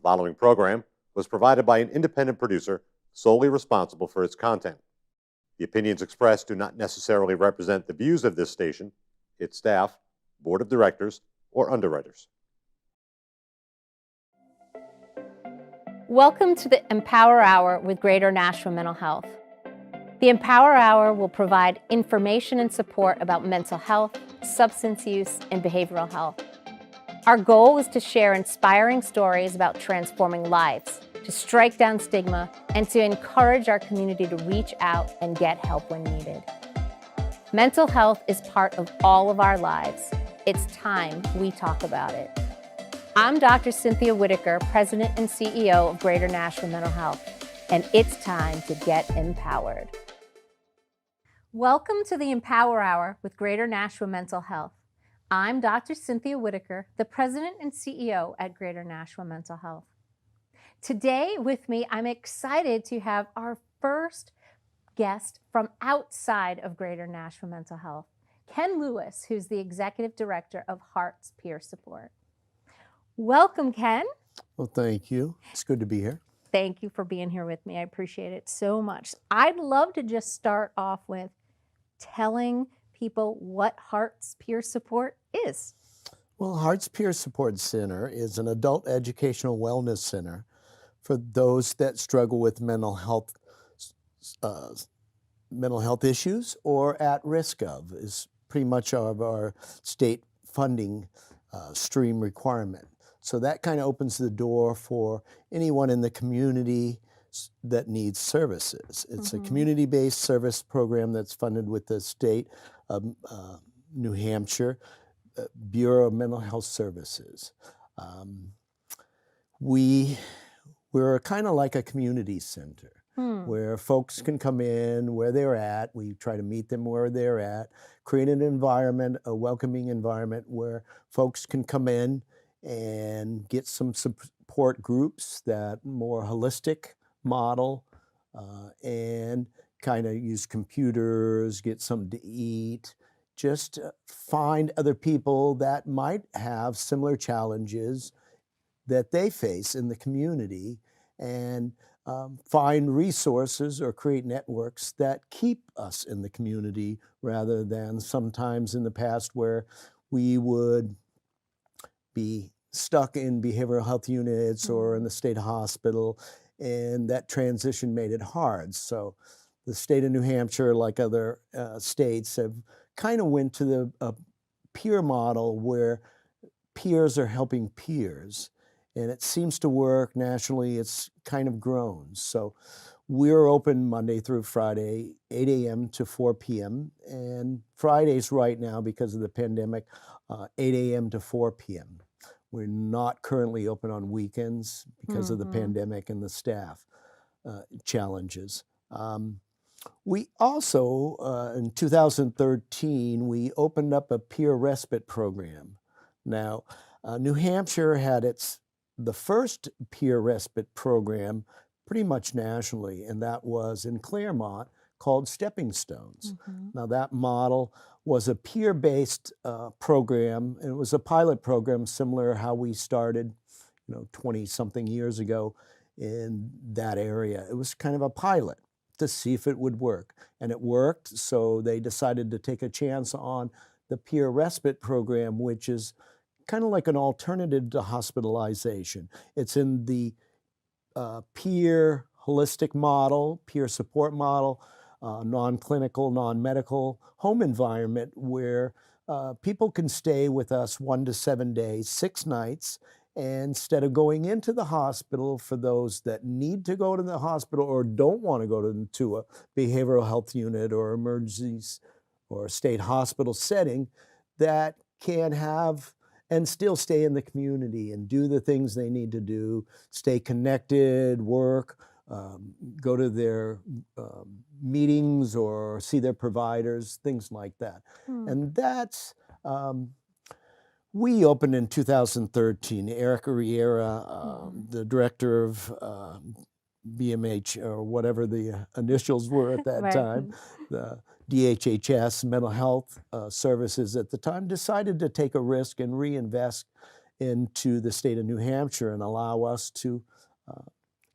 following program was provided by an independent producer solely responsible for its content. The opinions expressed do not necessarily represent the views of this station, its staff, board of directors, or underwriters. Welcome to the Empower Hour with Greater Nashua Mental Health. The Empower Hour will provide information and support about mental health, substance use, and behavioral health. Our goal is to share inspiring stories about transforming lives, to strike down stigma, and to encourage our community to reach out and get help when needed. Mental health is part of all of our lives. It's time we talk about it. I'm Dr. Cynthia Whitaker, President and CEO of Greater Nashua Mental Health, and it's time to get empowered. Welcome to the Empower Hour with Greater Nashua Mental Health. I'm Dr. Cynthia Whitaker, the President and CEO at Greater Nashua Mental Health. Today with me, I'm excited to have our first guest from outside of Greater Nashua Mental Health, Ken Lewis, who's the Executive Director of Heart's Peer Support. Welcome, Ken. Well, thank you. It's good to be here. Thank you for being here with me. I appreciate it so much. I'd love to just start off with telling people what Heart's Peer Support is. Well, Heart's Peer Support Center is an adult educational wellness center for those that struggle with mental health issues or at risk of, is pretty much of our state funding stream requirement. So that kind of opens the door for anyone in the community that needs services. It's a community-based service program that's funded with the state of New Hampshire Bureau of Mental Health Services. We're kind of like a community center where folks can come in where they're at. We try to meet them where they're at, create an environment, a welcoming environment where folks can come in and get some support groups that more holistic model and kind of use computers, get something to eat, just find other people that might have similar challenges that they face in the community and find resources or create networks that keep us in the community rather than sometimes in the past where we would be stuck in behavioral health units or in the state hospital, and that transition made it hard. So the state of New Hampshire, like other states, have kind of went to the peer model where peers are helping peers, and it seems to work nationally. It's kind of grown. So we're open Monday through Friday, 8 a.m. to 4 p.m., and Fridays right now, because of the pandemic, 8 a.m. to 4 p.m. We're not currently open on weekends because of the pandemic and the staff challenges. We also, in 2013, we opened up a peer respite program. Now, New Hampshire had the first peer respite program pretty much nationally, and that was in Claremont, called Stepping Stones. Now, that model was a peer-based program, and it was a pilot program similar to how we started, 20-something years ago in that area. It was kind of a pilot to see if it would work, and it worked, so they decided to take a chance on the peer respite program, which is kind of like an alternative to hospitalization. It's in the peer holistic model, peer support model, non-clinical, non-medical home environment where people can stay with us 1 to 7 days, 6 nights, and instead of going into the hospital for those that need to go to the hospital or don't want to go to a behavioral health unit or emergencies or state hospital setting, that can have and still stay in the community and do the things they need to do, stay connected, work, go to their meetings or see their providers, things like that. And that's, we opened in 2013. Erica Riera, the director of BMH, or whatever the initials were at that time, the DHHS, Mental Health Services at the time, decided to take a risk and reinvest into the state of New Hampshire and allow us to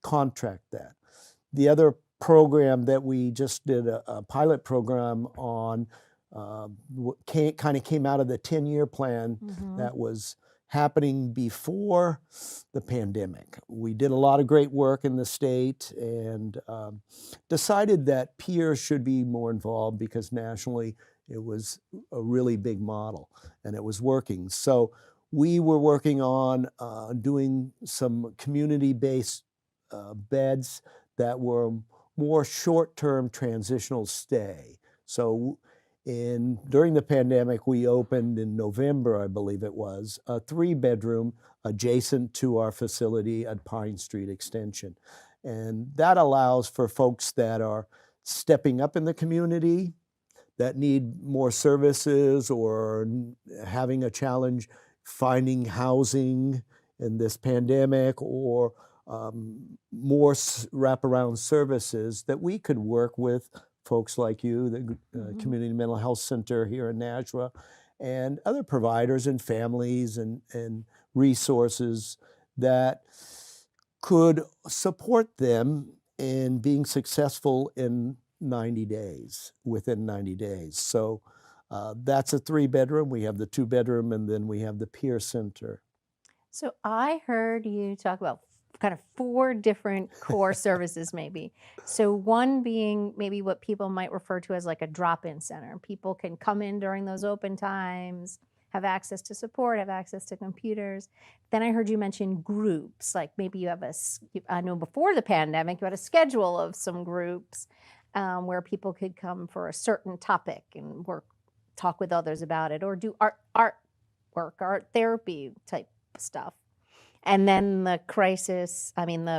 contract that. The other program that we just did a pilot program on kind of came out of the 10-year plan that was happening before the pandemic. We did a lot of great work in the state and decided that peers should be more involved because nationally it was a really big model and it was working. So we were working on doing some community-based beds that were more short-term transitional stay. So during the pandemic, we opened in November, I believe it was, a 3-bedroom adjacent to our facility at Pine Street Extension. And that allows for folks that are stepping up in the community, that need more services or having a challenge finding housing in this pandemic, or more wraparound services, that we could work with folks like you, the Community Mental Health Center here in Nashua, and other providers and families and resources that could support them in being successful in 90 days, within 90 days. So that's a 3-bedroom. We have the 2-bedroom, and then we have the peer center. So I heard you talk about kind of 4 different core services maybe. So one being maybe what people might refer to as like a drop-in center. People can come in during those open times, have access to support, have access to computers. Then I heard you mention groups, like maybe you have I know before the pandemic, you had a schedule of some groups where people could come for a certain topic and talk with others about it, or do art therapy type stuff. And then the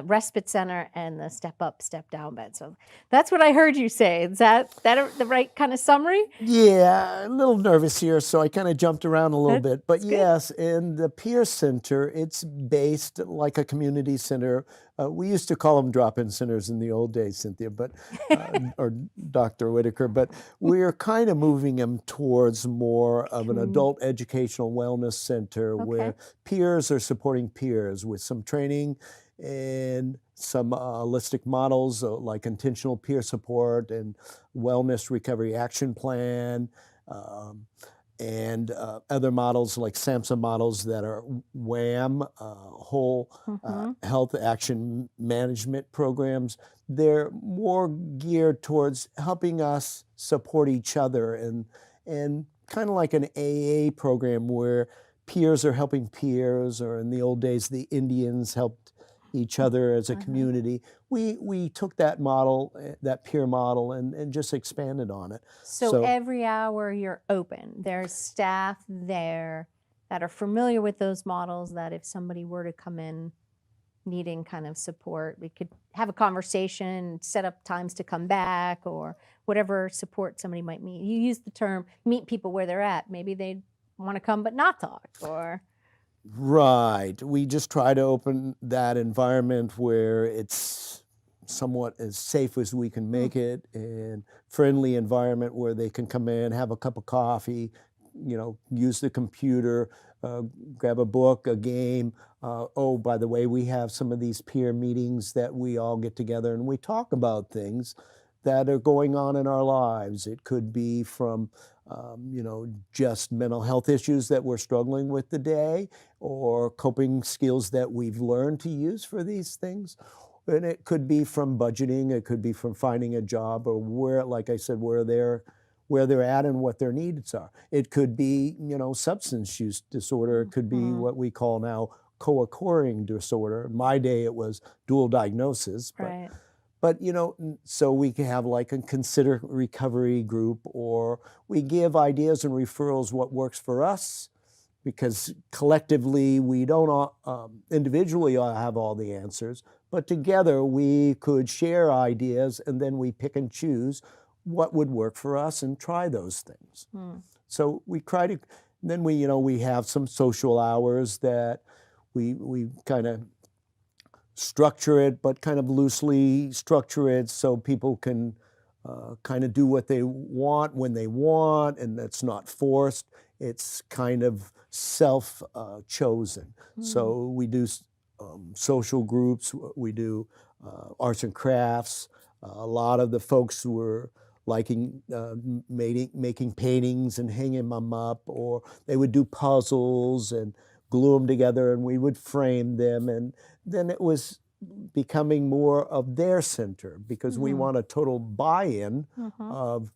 respite center and the step up, step down bed. So that's what I heard you say. Is that the right kind of summary? Yeah, a little nervous here, so I kind of jumped around a little bit. But good. Yes, in the peer center, it's based like a community center. We used to call them drop-in centers in the old days, Cynthia, but or Dr. Whitaker, but we're kind of moving them towards more of an adult educational wellness center where peers are supporting peers with some training and some holistic models like intentional peer support and wellness recovery action plan, and other models like SAMHSA models that are WHAM, whole health action management programs. They're more geared towards helping us support each other and kind of like an AA program where peers are helping peers, or in the old days, the Indians helped each other as a community. We took that model, that peer model, and just expanded on it. So every hour you're open, there's staff there that are familiar with those models, that if somebody were to come in needing kind of support, we could have a conversation, set up times to come back, or whatever support somebody might need. You use the term meet people where they're at. Maybe they want to come but not talk, or... Right. We just try to open that environment where it's somewhat as safe as we can make it, and friendly environment where they can come in, have a cup of coffee, use the computer, grab a book, a game. Oh, by the way, we have some of these peer meetings that we all get together and we talk about things that are going on in our lives. It could be from just mental health issues that we're struggling with today, or coping skills that we've learned to use for these things. And it could be from budgeting, it could be from finding a job, or where, like I said, where they're at and what their needs are. It could be, substance use disorder. It could be what we call now co-occurring disorder. In my day, it was dual diagnosis. But so we can have like a consider recovery group, or we give ideas and referrals what works for us, because collectively we don't individually have all the answers, but together we could share ideas, and then we pick and choose what would work for us and try those things. So we try to, then we have some social hours that we kind of structure it, but kind of loosely structure it so people can kind of do what they want when they want, and that's not forced. it's kind of self-chosen. So we do social groups, we do arts and crafts. A lot of the folks were liking making paintings and hanging them up, or they would do puzzles and glue them together, and we would frame them. And then it was becoming more of their center, because we want a total buy-in of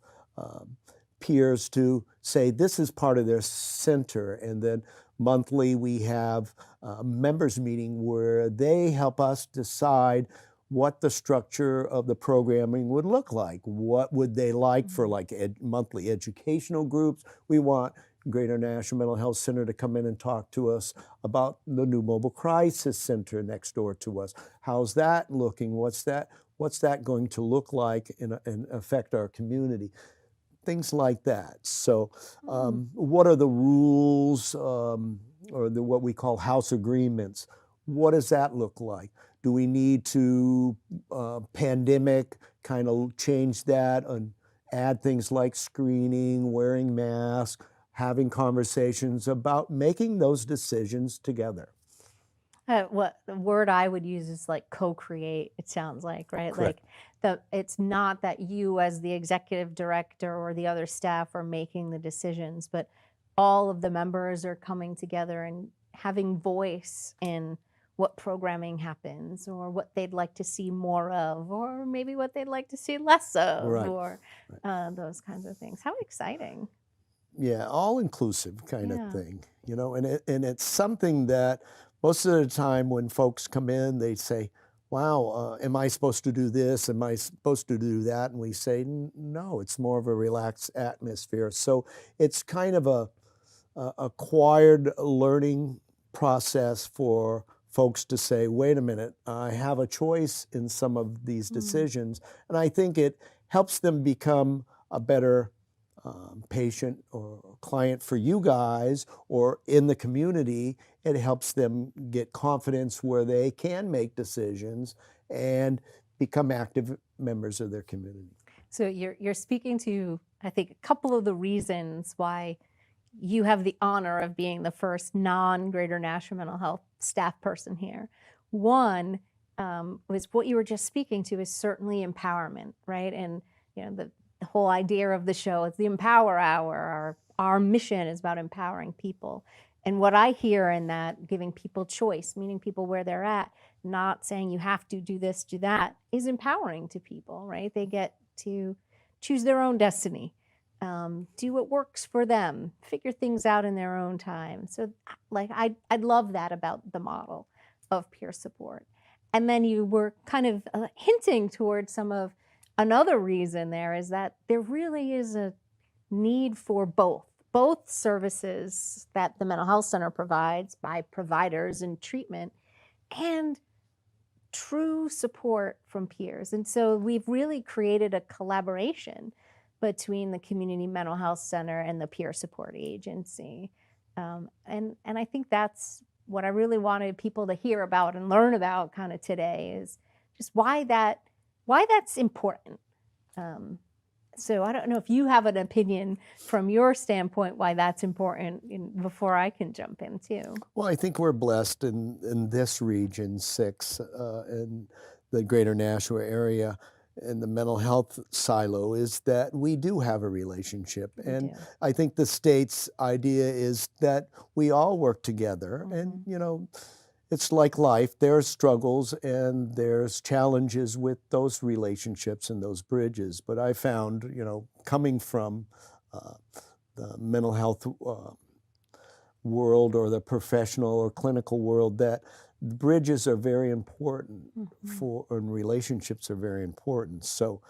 peers to say this is part of their center. And then monthly we have a members meeting where they help us decide what the structure of the programming would look like. What would they like for like monthly educational groups? We want Greater National Mental Health Center to come in and talk to us about the new mobile crisis center next door to us. How's that looking? What's that going to look like and affect our community? Things like that. So what are the rules or what we call house agreements? What does that look like? Do we need to pandemic kind of change that and add things like screening, wearing masks, having conversations about making those decisions together? What the word I would use is like co-create, it sounds like, right? Correct. Like it's not that you as the executive director or the other staff are making the decisions, but all of the members are coming together and having voice in what programming happens, or what they'd like to see more of, or maybe what they'd like to see less of, Right. or those kinds of things. How exciting. Yeah, all inclusive kind Yeah. of thing, you know, and it's something that most of the time when folks come in, they say, wow, am I supposed to do this? Am I supposed to do that? And we say, no, it's more of a relaxed atmosphere. So it's kind of a acquired learning process for folks to say, wait a minute, I have a choice in some of these decisions. And I think it helps them become a better patient or client for you guys or in the community. It helps them get confidence where they can make decisions and become active members of their community. So you're speaking to, I think, a couple of the reasons why you have the honor of being the first non-Greater National Mental Health staff person here. One was what you were just speaking to is certainly empowerment, right? And you know the whole idea of the show is the Empower Hour. Our mission is about empowering people. And what I hear in that, giving people choice, meeting people where they're at, not saying you have to do this, do that, is empowering to people, right? They get to choose their own destiny, do what works for them, figure things out in their own time. So like I love that about the model of peer support. And then you were kind of hinting towards some of another reason there is that there really is a need for both services that the mental health center provides by providers and treatment, and true support from peers. And so we've really created a collaboration between the Community Mental Health Center and the Peer Support Agency. And I think that's what I really wanted people to hear about and learn about kind of today, is just why that's important. So I don't know if you have an opinion from your standpoint why that's important before I can jump in too. Well, I think we're blessed in this region 6, in the Greater Nashua area, in the mental health silo, is that we do have a relationship. And I think the state's idea is that we all work together. And, you know, it's like life. There's struggles and there's challenges with those relationships and those bridges. But I found, you know, coming from the mental health world or the professional or clinical world, that bridges are very important and relationships are very important. So,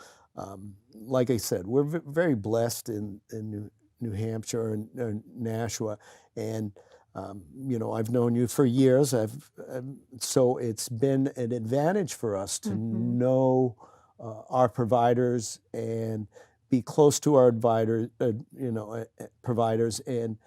like I said, we're very blessed in New Hampshire and Nashua, and you know, I've known you for years. So it's been an advantage for us to know our providers and be close to our providers, and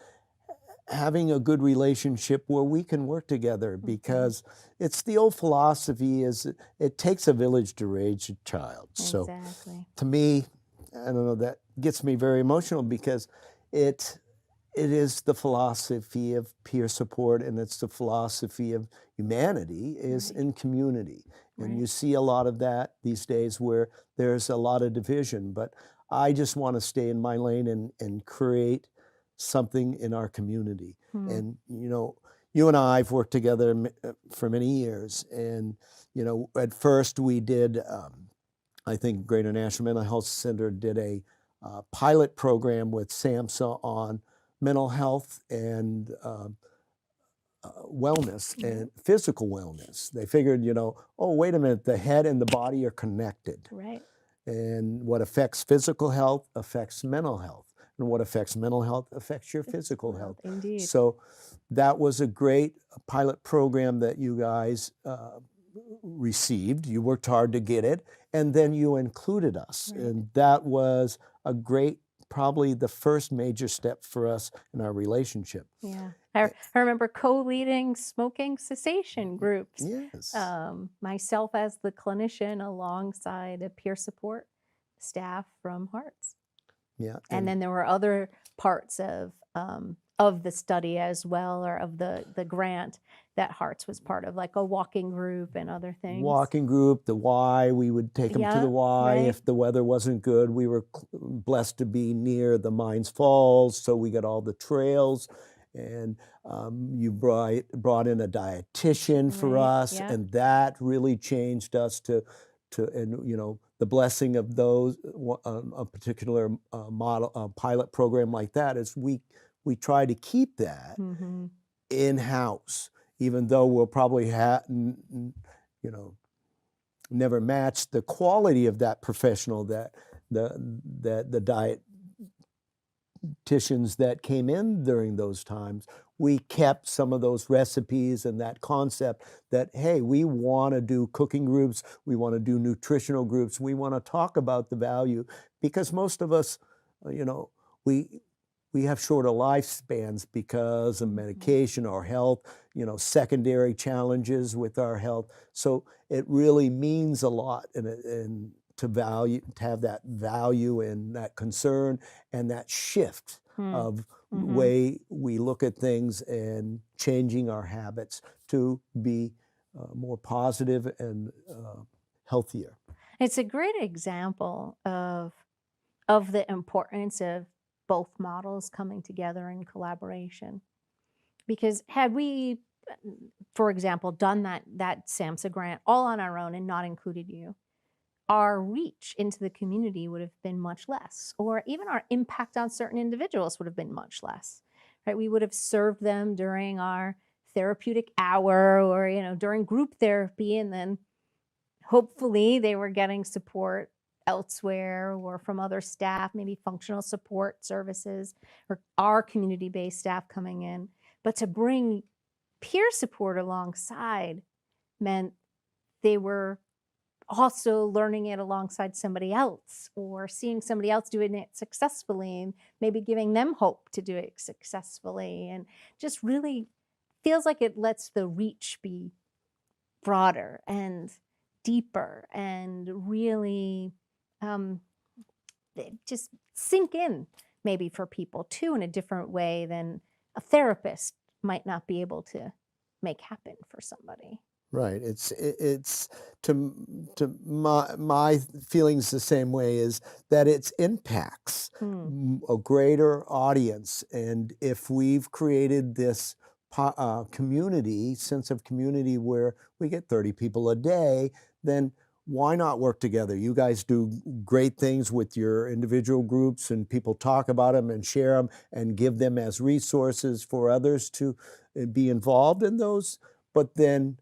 having a good relationship where we can work together, because it's the old philosophy is it takes a village to raise a child. Exactly. So to me, I don't know, that gets me very emotional, because it it is the philosophy of peer support, and it's the philosophy of humanity is Right. in community. And Right. you see a lot of that these days where there's a lot of division. But I just want to stay in my lane and create something in our community. Hmm. And, you and I have worked together for many years. And, at first we did, I think Greater National Mental Health Center did a pilot program with SAMHSA on mental health and wellness and physical wellness. They figured, oh, wait a minute, the head and the body are connected. Right. And what affects physical health affects mental health. And what affects mental health affects your physical health. Indeed. So that was a great pilot program that you guys received. You worked hard to get it, and then you included us. Right. And that was a great, probably the first major step for us in our relationship. Yeah. I remember co-leading smoking cessation groups. Yes. Myself as the clinician alongside a peer support staff from Hearts. Yeah. And then there were other parts of the study as well, or of the grant that Hearts was part of, like a walking group and other things. Walking group, the Y, we would take them to the Y. Right. If the weather wasn't good, we were blessed to be near the Mines Falls, so we got all the trails. And you brought in a dietitian for Right, us, yeah. and that really changed us to the blessing of those, a particular model, pilot program like that is we try to keep that Mm-hmm. in-house, even though we'll probably never match the quality of that professional that the dietitians that came in during those times. We kept some of those recipes and that concept that, hey, we want to do cooking groups, we want to do nutritional groups, we want to talk about the value, because most of us, we have shorter lifespans because of medication or health, secondary challenges with our health. So it really means a lot and to have that value and that concern and that shift of way we look at things and changing our habits to be more positive and healthier. It's a great example of the importance of both models coming together in collaboration. Because had we, for example, done that SAMHSA grant all on our own and not included you, our reach into the community would have been much less, or even our impact on certain individuals would have been much less, right? We would have served them during our therapeutic hour or, during group therapy, and then hopefully they were getting support elsewhere or from other staff, maybe functional support services or our community-based staff coming in. But to bring peer support alongside meant they were also learning it alongside somebody else, or seeing somebody else doing it successfully and maybe giving them hope to do it successfully. And just really feels like it lets the reach be broader and deeper and really just sink in maybe for people too in a different way than a therapist might not be able to make happen for somebody. Right. It's to my feelings the same way, is that it impacts a greater audience. And if we've created this community, sense of community where we get 30 people a day, then why not work together? You guys do great things with your individual groups, and people talk about them and share them and give them as resources for others to be involved in those. But then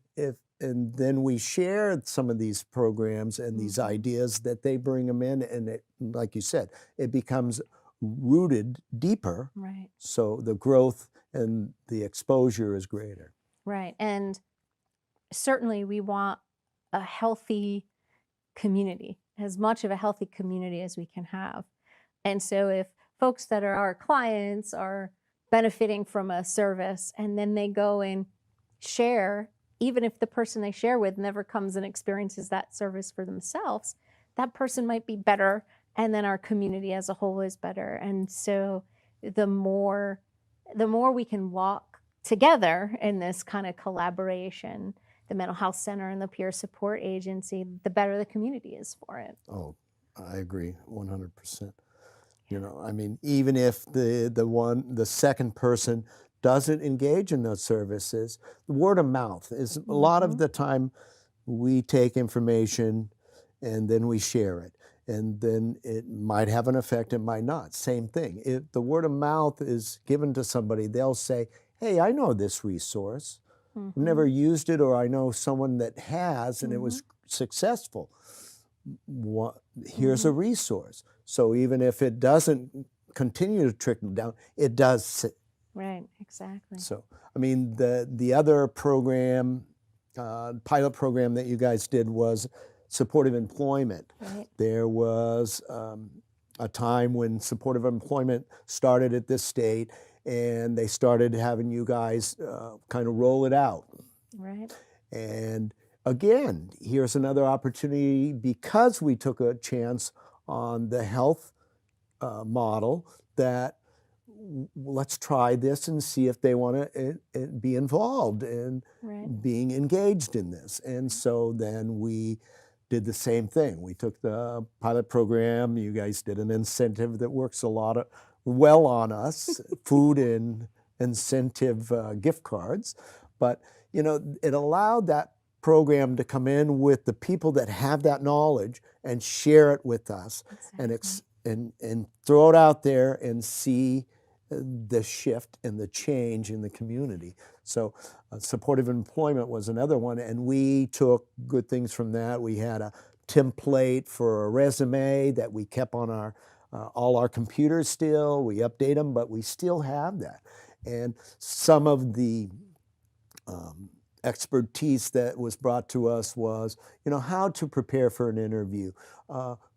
then we share some of these programs and these ideas that they bring them in, and it, like you said, it becomes rooted deeper. Right. So the growth and the exposure is greater. Right. And certainly we want a healthy community, as much of a healthy community as we can have. And so if folks that are our clients are benefiting from a service and then they go and share, even if the person they share with never comes and experiences that service for themselves, that person might be better, and then our community as a whole is better. And so the more the more we can walk together in this kind of collaboration, the mental health center and the peer support agency, the better the community is for it. Oh, I agree 100%. You know, I mean, even if the second person doesn't engage in those services, the word of mouth is a lot of the time we take information and then we share it. And then it might have an effect, it might not. Same thing. If the word of mouth is given to somebody, they'll say, hey, I know this resource. I've never used it, or I know someone that has and it was successful. Here's a resource. So even if it doesn't continue to trickle down, it does. Right, exactly. So, I mean, the other program, pilot program that you guys did was supportive employment. Right. There was a time when supportive employment started at this state, and they started having you guys kind of roll it out. Right. And again, here's another opportunity, because we took a chance on the health model, that let's try this and see if they want to be involved in being engaged in this. And so then we did the same thing. We took the pilot program. You guys did an incentive that works well on us, food and incentive gift cards. But, you know, it allowed that program to come in with the people that have that knowledge and share it with us, and throw it out there and see the shift and the change in the community. So supportive employment was another one, and we took good things from that. We had a template for a resume that we kept on our all our computers still. We update them, but we still have that. And some of the expertise that was brought to us was, you know, how to prepare for an interview,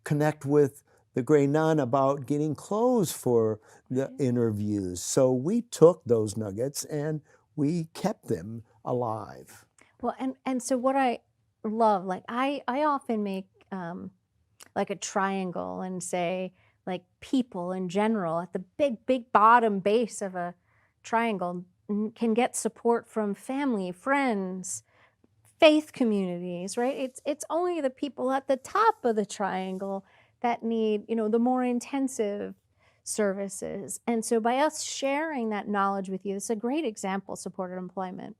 connect with the Grey Nun about getting clothes for the interviews. So we took those nuggets and we kept them alive. Well, and so what I love, like I often make like a triangle and say, like, people in general at the big bottom base of a triangle can get support from family, friends, faith communities, right? It's only the people at the top of the triangle that need, you know, the more intensive services. And so by us sharing that knowledge with you, this is a great example, supported employment,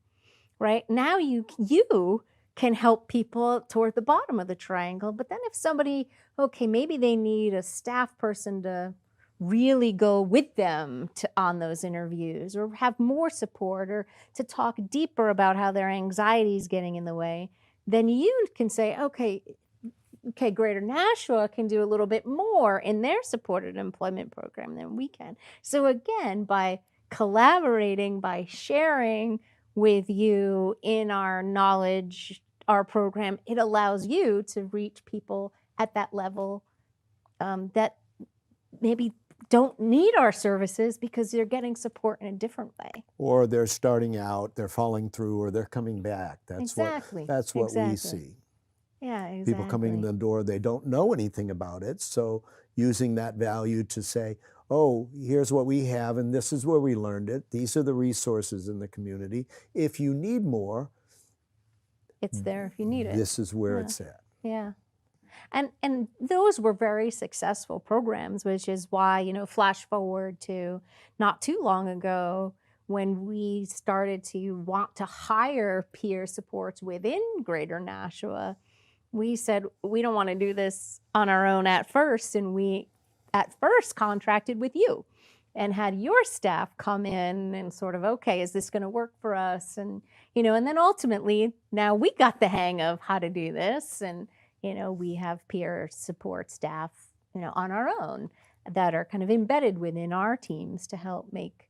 right? Now you can help people toward the bottom of the triangle. But then if somebody, okay, maybe they need a staff person to really go with them on those interviews, or have more support, or to talk deeper about how their anxiety is getting in the way, then you can say, okay, Greater Nashua can do a little bit more in their supported employment program than we can. So again, by collaborating, by sharing with you in our knowledge, our program, it allows you to reach people at that level that maybe don't need our services because they're getting support in a different way. Or they're starting out, they're falling through, or they're coming back. That's what we see. Yeah, exactly. People coming in the door, they don't know anything about it. So using that value to say, oh, here's what we have, and this is where we learned it. These are the resources in the community. If you need more, it's there if you need it. This is where it's at. Yeah. And those were very successful programs, which is why, you know, flash forward to not too long ago when we started to want to hire peer supports within Greater Nashua. We said, we don't want to do this on our own at first. And we at first contracted with you and had your staff come in and sort of, okay, is this going to work for us? And, you know, and then ultimately now we got the hang of how to do this. And, you know, we have peer support staff, you know, on our own that are kind of embedded within our teams to help make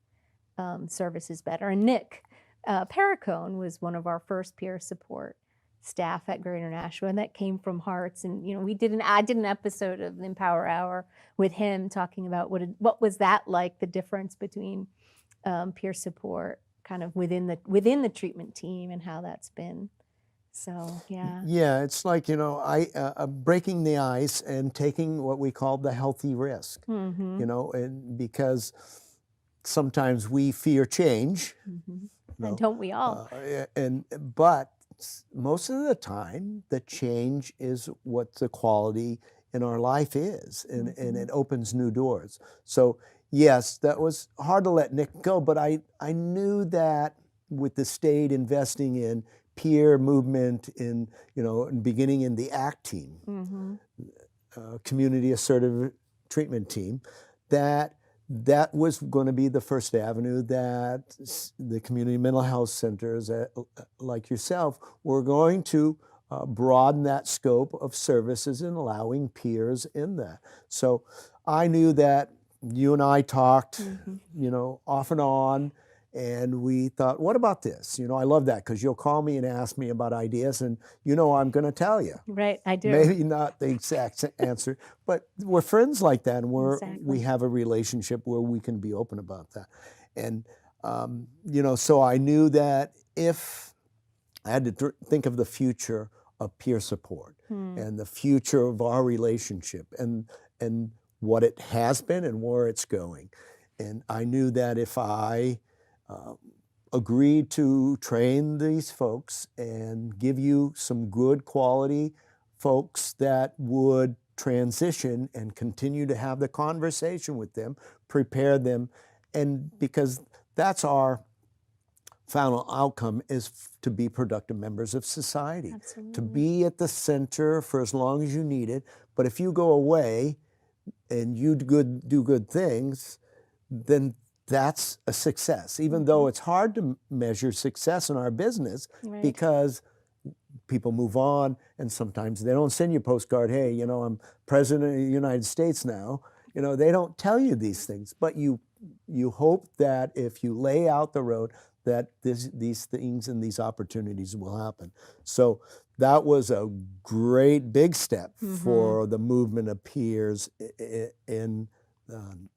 services better. And Nick Perricone was one of our first peer support staff at Greater Nashua, and that came from Hearts. And, you know, I did an episode of the Empower Hour with him talking about what was that like, the difference between peer support kind of within the treatment team and how that's been. So, yeah. Yeah, it's like, you know, breaking the ice and taking what we call the healthy risk, you know, and because sometimes we fear change. And No. don't we all? But most of the time, the change is what the quality in our life is, and it opens new doors. So yes, that was hard to let Nick go, but I knew that with the state investing in peer movement, in and beginning in the ACT team, community assertive treatment team, that was going to be the first avenue that the community mental health centers like yourself were going to broaden that scope of services and allowing peers in that. So I knew that you and I talked, off and on, and we thought, what about this? I love that because you'll call me and ask me about ideas, and I'm going to tell you. Right, I do. Maybe not the exact answer, but we're friends like that, and we have a relationship where we can be open about that. And so I knew that if I had to think of the future of peer support and the future of our relationship and what it has been and where it's going, and I knew that if I agreed to train these folks and give you some good quality folks that would transition and continue to have the conversation with them, prepare them, and because that's our final outcome is to be productive members of society. Absolutely. To be at the center for as long as you need it. But if you go away and you do good things, then that's a success, even though it's hard to measure success in our business because people move on and sometimes they don't send you a postcard, hey, I'm president of the United States now. They don't tell you these things, but you hope that if you lay out the road that these things and these opportunities will happen. So that was a great big step for the movement of peers in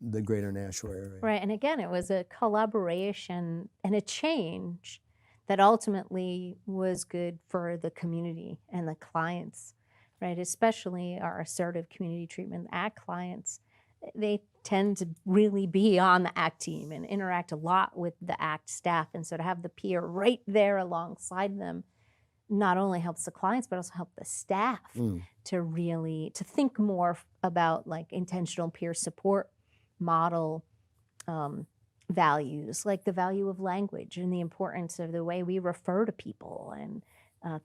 the greater Nashua area. Right, and again, it was a collaboration and a change that ultimately was good for the community and the clients, right? Especially our assertive community treatment ACT clients. They tend to really be on the ACT team and interact a lot with the ACT staff. And so to have the peer right there alongside them not only helps the clients, but also help the staff to think more about like intentional peer support model values, like the value of language and the importance of the way we refer to people and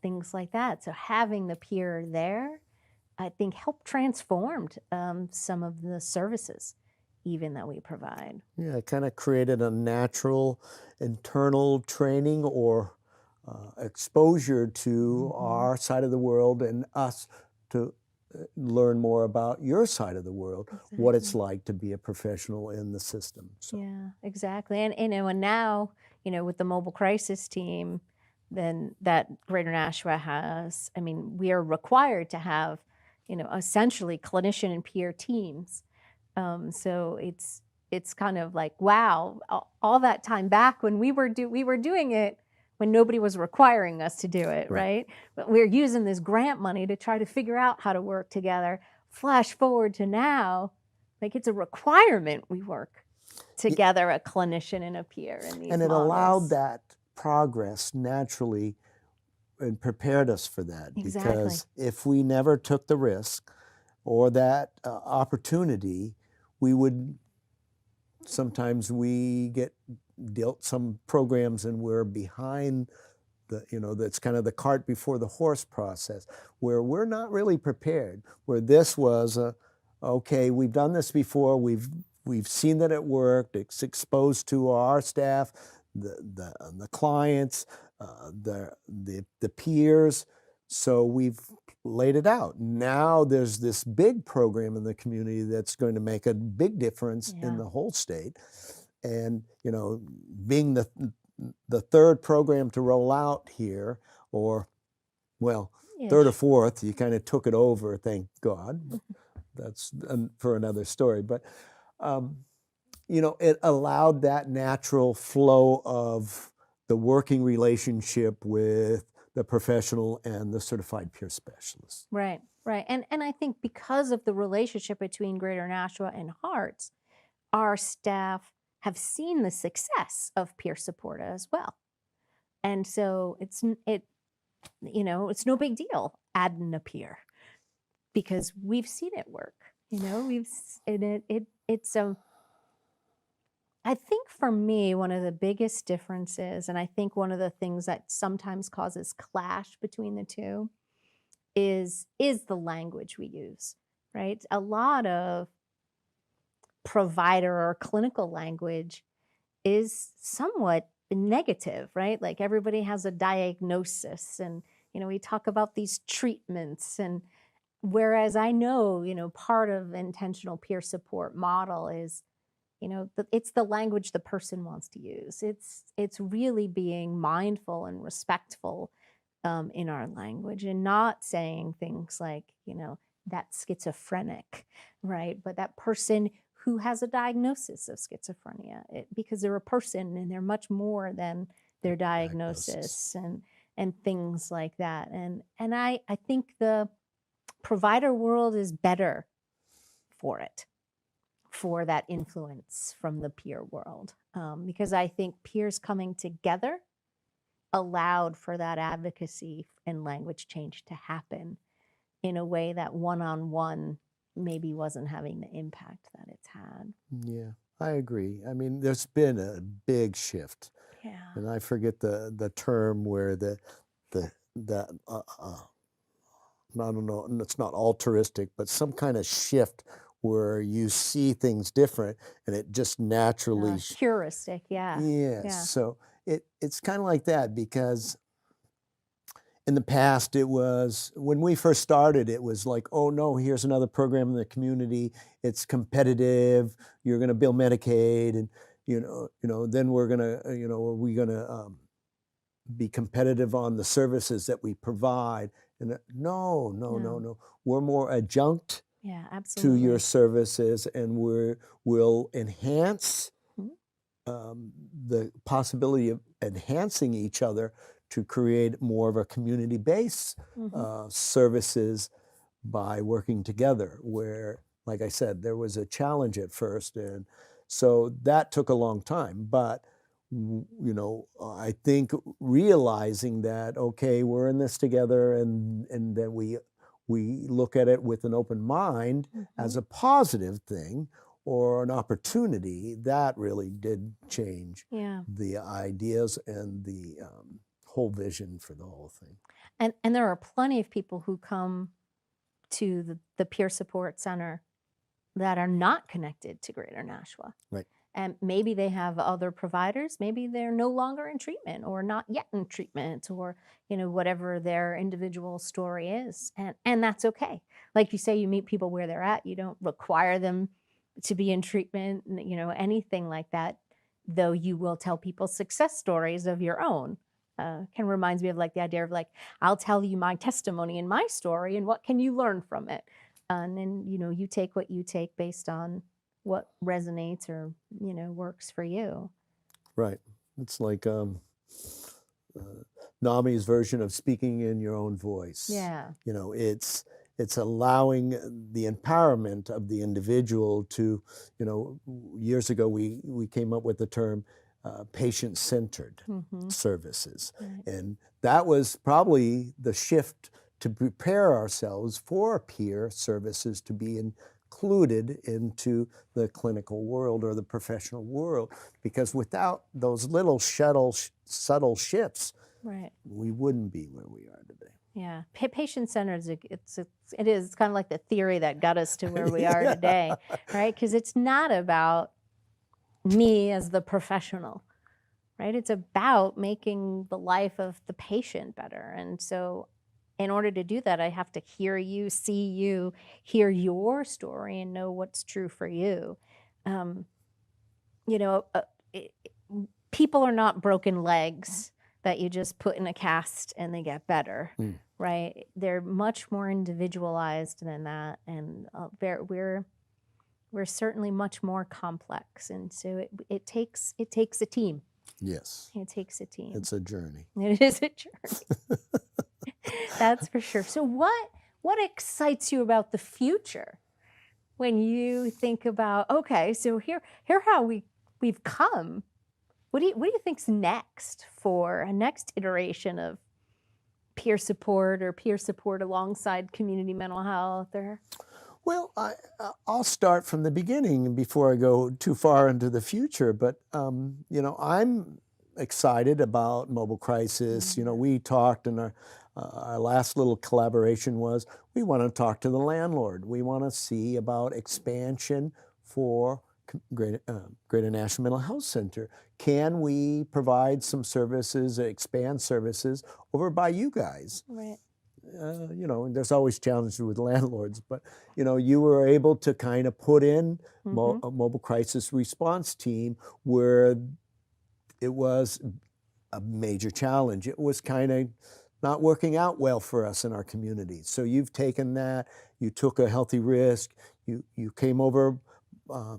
things like that. So having the peer there, I think, helped transform some of the services even that we provide. Yeah, it kind of created a natural internal training or exposure to our side of the world and us to learn more about your side of the world, what it's like to be a professional in the system. So. Yeah, exactly. And and now, with the mobile crisis team, then that Greater Nashua has, we are required to have, essentially clinician and peer teams. So it's kind of like, wow, all that time back when we were doing it when nobody was requiring us to do it, right? But we're using this grant money to try to figure out how to work together. Flash forward to now, like it's a requirement we work together, a clinician and a peer in these And it models. allowed that progress naturally and prepared us for that. Exactly. Because if we never took the risk or that opportunity, sometimes we get dealt some programs and we're behind that's kind of the cart before the horse process, where we're not really prepared, where this was okay, we've done this before, we've seen that it worked, it's exposed to our staff, the clients, the peers, so we've laid it out. Now there's this big program in the community that's going to make a big difference in the whole state. And, being the third program to roll out here, or, third or fourth, you kind of took it over, thank God. That's for another story. But, it allowed that natural flow of the working relationship with the professional and the certified peer specialist. Right. And I think because of the relationship between Greater Nashua and Hearts, our staff have seen the success of peer support as well. And so it's no big deal adding a peer because we've seen it work. I think for me, one of the biggest differences, and I think one of the things that sometimes causes clash between the two is the language we use, right? A lot of provider or clinical language is somewhat negative, right? Like everybody has a diagnosis and, we talk about these treatments, and whereas I know, part of intentional peer support model is, it's the language the person wants to use. It's really being mindful and respectful in our language and not saying things like, that's schizophrenic, right? But that person who has a diagnosis of schizophrenia, because they're a person and they're much more than their diagnosis and things like that. And I think the provider world is better for it, for that influence from the peer world, because I think peers coming together allowed for that advocacy and language change to happen in a way that one-on-one maybe wasn't having the impact that it's had. Yeah, I agree. I mean, there's been a big shift. Yeah. And I forget the term where I don't know, it's not altruistic, but some kind of shift where you see things different and it just naturally heuristic, yeah. Yes. Yeah. So it's kind of like that, because in the past it was, when we first started, it was like, oh no, here's another program in the community. It's competitive. You're going to bill Medicaid, and then we're going to, are we going to be competitive on the services that we provide? And no. We're more adjunct Yeah, to absolutely. your services, and we'll enhance the possibility of enhancing each other to create more of a community-based services by working together, where, like I said, there was a challenge at first, and so that took a long time. But I think realizing that, okay, we're in this together, and then we look at it with an open mind as a positive thing or an opportunity, that really did change the ideas and the whole vision for the whole thing. And there are plenty of people who come to the peer support center that are not connected to Greater Nashua. Right. And maybe they have other providers, maybe they're no longer in treatment or not yet in treatment, or whatever their individual story is. And that's okay. Like you say, you meet people where they're at. You don't require them to be in treatment, anything like that, though you will tell people success stories of your own. Kind of reminds me of like the idea of like, I'll tell you my testimony and my story, and what can you learn from it? And then, you take what you take based on what resonates or, works for you. Right. It's like NAMI's version of speaking in your own voice. Yeah. It's allowing the empowerment of the individual to, years ago we came up with the term patient-centered services. Right. And that was probably the shift to prepare ourselves for peer services to be included into the clinical world or the professional world, because without those little subtle shifts, right, we wouldn't be where we are today. Yeah, patient-centered, it's kind of like the theory that got us to where we are today, right? Because it's not about me as the professional, right? It's about making the life of the patient better. And so in order to do that, I have to hear you, see you, hear your story, and know what's true for you. People are not broken legs that you just put in a cast and they get better, right? They're much more individualized than that, and we're certainly much more complex. And so it takes a team. Yes. It takes a team. It's a journey. It is a journey. That's for sure. So what excites you about the future when you think about, okay, so here how we we've come. What do you think's next for a next iteration of peer support alongside community mental health? Or Well, I'll start from the beginning before I go too far into the future. But I'm excited about mobile crisis. We talked, and our last little collaboration was we want to talk to the landlord. We want to see about expansion for Greater National Mental Health Center. Can we provide some services, expand services over by you guys? right. There's always challenges with landlords, but you were able to kind of put in a mobile crisis response team where it was a major challenge. It was kind of not working out well for us in our community. So you've taken that, you took a healthy risk, you came over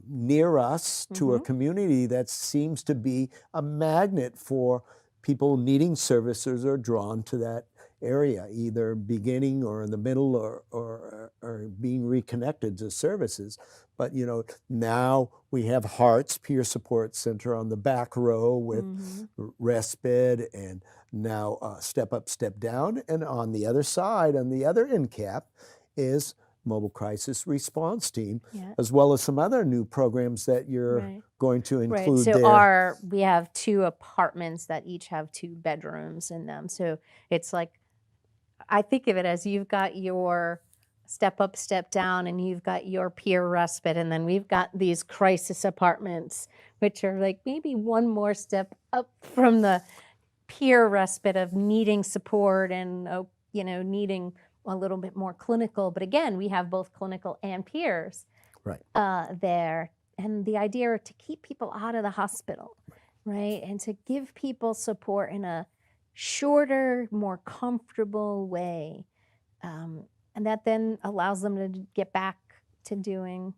near us to a community that seems to be a magnet for people needing services or drawn to that area, either beginning or in the middle or being reconnected to services. But now we have Hearts Peer Support Center on the back row with respite, and now Step Up, Step Down. And on the other side, on the other end cap, is Mobile Crisis Response Team, as well as some other new programs that you're going to include so there. we have 2 apartments that each have 2 bedrooms in them. So it's like, I think of it as you've got your Step Up, Step Down, and you've got your peer respite, and then we've got these crisis apartments, which are like maybe one more step up from the peer respite of needing support and needing a little bit more clinical. But again, we have both clinical and peers there. And the idea to keep people out of the hospital, right? And to give people support in a shorter, more comfortable way. And that then allows them to get back to doing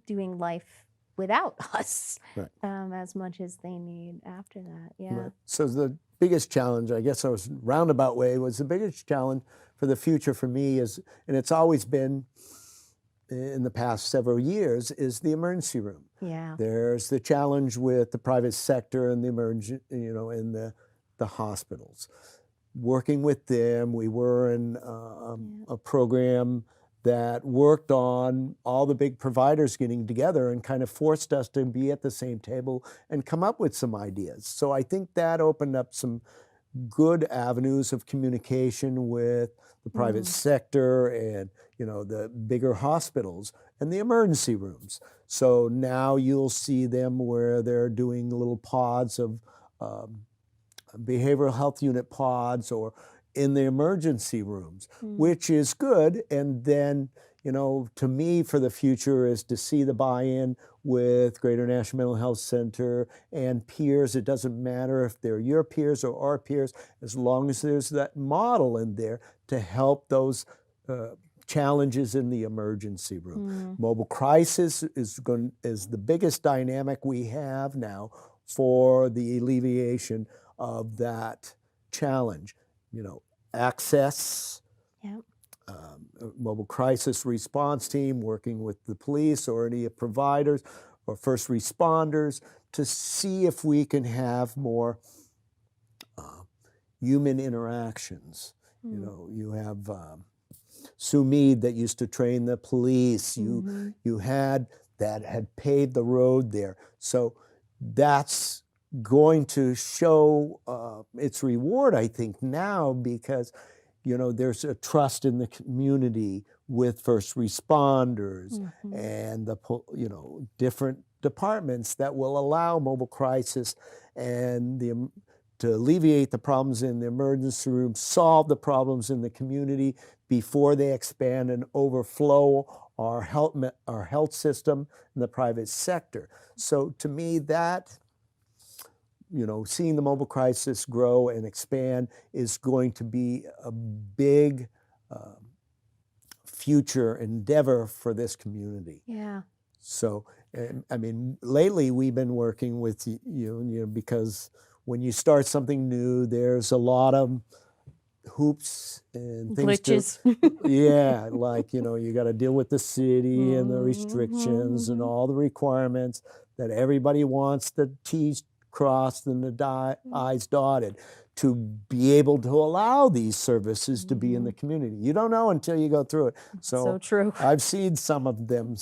life without us as much as they need after that. Yeah. Right. So the biggest challenge, I guess I was roundabout way, was the biggest challenge for the future for me is, and it's always been in the past several years, is the emergency room. Yeah. There's the challenge with the private sector and the in the hospitals. Working with them, we were in a program that worked on all the big providers getting together and kind of forced us to be at the same table and come up with some ideas. So I think that opened up some good avenues of communication with the private sector and the bigger hospitals and the emergency rooms. So now you'll see them where they're doing little pods of behavioral health unit pods or in the emergency rooms, which is good. And then, to me for the future is to see the buy-in with Greater National Mental Health Center and peers. It doesn't matter if they're your peers or our peers, as long as there's that model in there to help those challenges in the emergency room. Mobile crisis is the biggest dynamic we have now for the alleviation of that challenge. Access, mobile crisis response team working with the police or any providers or first responders to see if we can have more human interactions. You have Sue Mead that used to train the police. You had paved the road there. So that's going to show its reward, I think, now, because there's a trust in the community with first responders and the different departments that will allow mobile crisis and to alleviate the problems in the emergency room, solve the problems in the community before they expand and overflow our health system in the private sector. So to me, that seeing the mobile crisis grow and expand is going to be a big future endeavor for this community. Yeah. So, lately we've been working with because when you start something new, there's a lot of hoops and things glitches. like you got to deal with the city and the restrictions and all the requirements. that everybody wants the T's crossed and the I's dotted to be able to allow these services to be in the community. You don't know until you go through it. So true. I've seen some of them,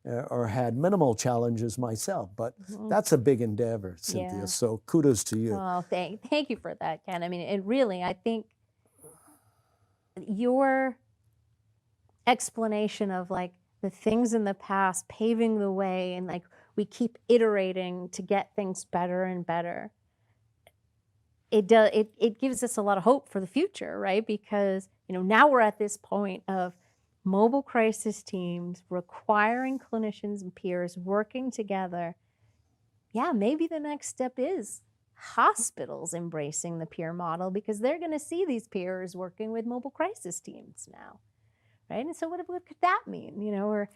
or had minimal challenges myself, but that's a big endeavor, Cynthia. Yeah. So kudos to you. Oh, thank you for that, Ken. I mean, it really, I think your explanation of like the things in the past paving the way, and like we keep iterating to get things better and better. It gives us a lot of hope for the future, right? Because, now we're at this point of mobile crisis teams requiring clinicians and peers working together. Yeah, maybe the next step is hospitals embracing the peer model, because they're going to see these peers working with mobile crisis teams now, right? And so what could that mean? Or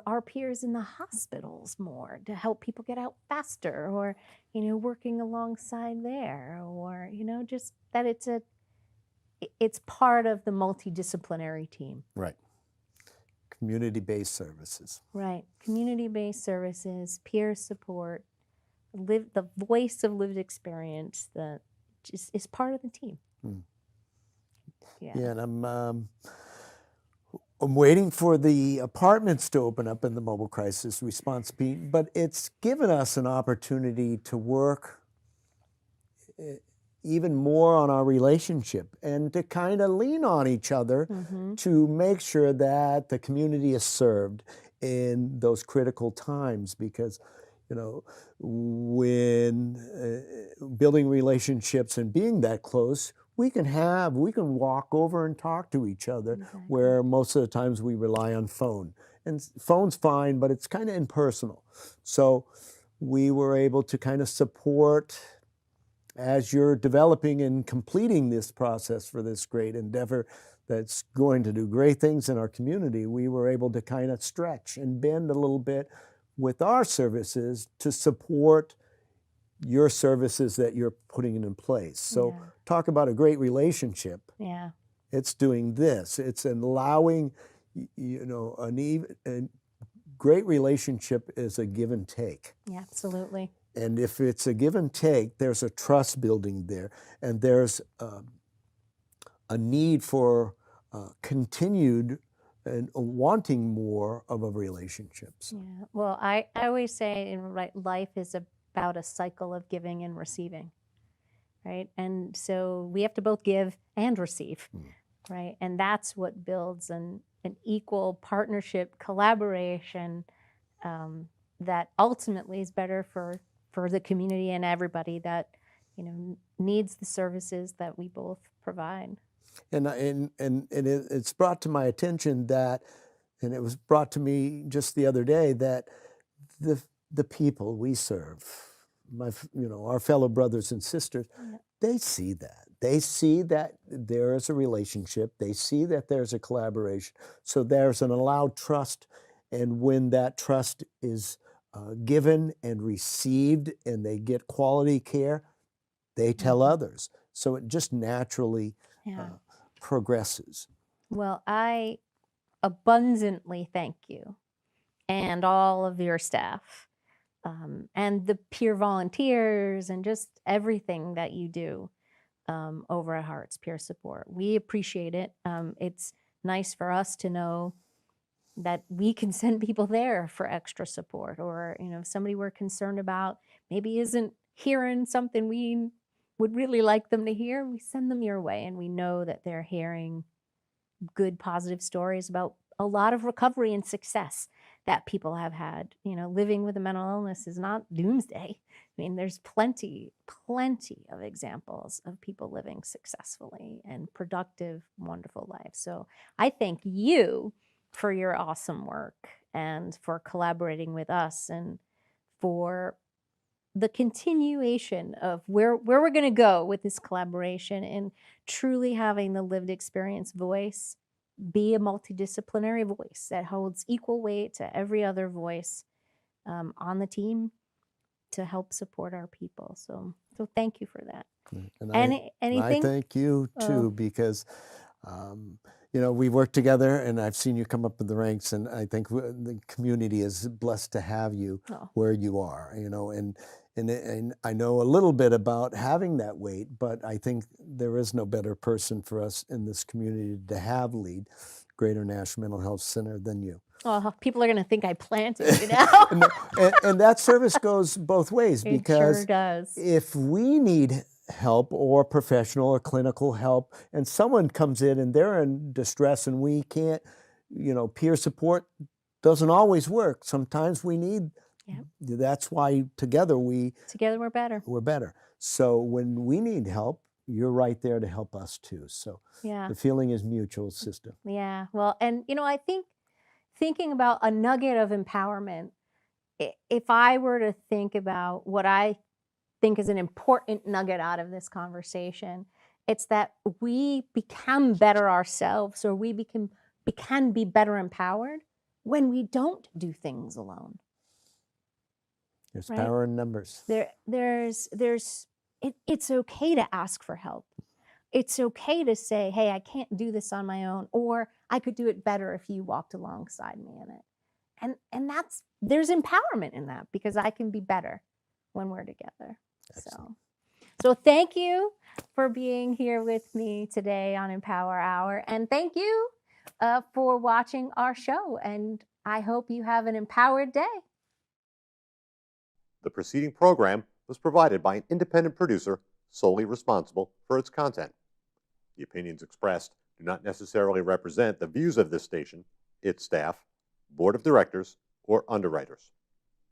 our peers in the hospitals more to help people get out faster, or working alongside there, or just that it's part of the multidisciplinary team. Right. Community-based services. Right. Community-based services, peer support, the voice of lived experience that just is part of the team. Yeah, and I'm waiting for the apartments to open up in the mobile crisis response team, but it's given us an opportunity to work even more on our relationship and to kind of lean on each other to make sure that the community is served in those critical times, because when building relationships and being that close, we can walk over and talk to each other, where most of the times we rely on phone. And phone's fine, but it's kind of impersonal. So we were able to kind of support, as you're developing and completing this process for this great endeavor that's going to do great things in our community, we were able to kind of stretch and bend a little bit with our services to support your services that you're putting in place. So talk about a great relationship. Yeah. It's doing this. It's allowing, a great relationship is a give and take. Yeah, absolutely. And if it's a give and take, there's a trust building there, and there's a need for continued and wanting more of a relationships. Yeah. Well, I always say life is about a cycle of giving and receiving, right? And so we have to both give and receive, right? And that's what builds an equal partnership, collaboration that ultimately is better for the community and everybody that needs the services that we both provide. And it's brought to my attention that, and it was brought to me just the other day, that the people we serve, our fellow brothers and sisters, they see that. They see that there is a relationship. They see that there's a collaboration. So there's an allowed trust, and when that trust is given and received, and they get quality care, they tell others. So it just naturally progresses. Well, I abundantly thank you and all of your staff and the peer volunteers and just everything that you do over at Hearts Peer Support. We appreciate it. It's nice for us to know that we can send people there for extra support, or if somebody we're concerned about maybe isn't hearing something we would really like them to hear, we send them your way, and we know that they're hearing good, positive stories about a lot of recovery and success that people have had. Living with a mental illness is not doomsday. I mean, there's plenty of examples of people living successfully and productive, wonderful lives. So I thank you for your awesome work and for collaborating with us, and for the continuation of where we're going to go with this collaboration, and truly having the lived experience voice be a multidisciplinary voice that holds equal weight to every other voice on the team to help support our people. So thank you for that. And anything? I thank you too, because You know, we work together, and I've seen you come up in the ranks, and I think the community is blessed to have you Oh. where you are. You know, and I know a little bit about having that weight, but I think there is no better person for us in this community to have lead Greater Nashville Mental Health Center than you. Oh, people are going to think I planted you now. and that service goes both ways, It because sure does. if we need help or professional or clinical help, and someone comes in and they're in distress and we can't, you know, peer support doesn't always work. Sometimes we need, Yep. that's why together Together we're better. we're better. So when we need help, you're right there to help us too. So Yeah. the feeling is mutual, sister. Yeah. Well, and you know, I think thinking about a nugget of empowerment, if I were to think about what I think is an important nugget out of this conversation, it's that we become better ourselves, or we can be better empowered when we don't do things alone. There's Right? power in numbers. It's okay to ask for help. It's okay to say, hey, I can't do this on my own, or I could do it better if you walked alongside me in it. And there's empowerment in that, because I can be better when we're together. Excellent. So thank you for being here with me today on Empower Hour. And thank you for watching our show. And I hope you have an empowered day. The preceding program was provided by an independent producer solely responsible for its content. The opinions expressed do not necessarily represent the views of this station, its staff, board of directors, or underwriters.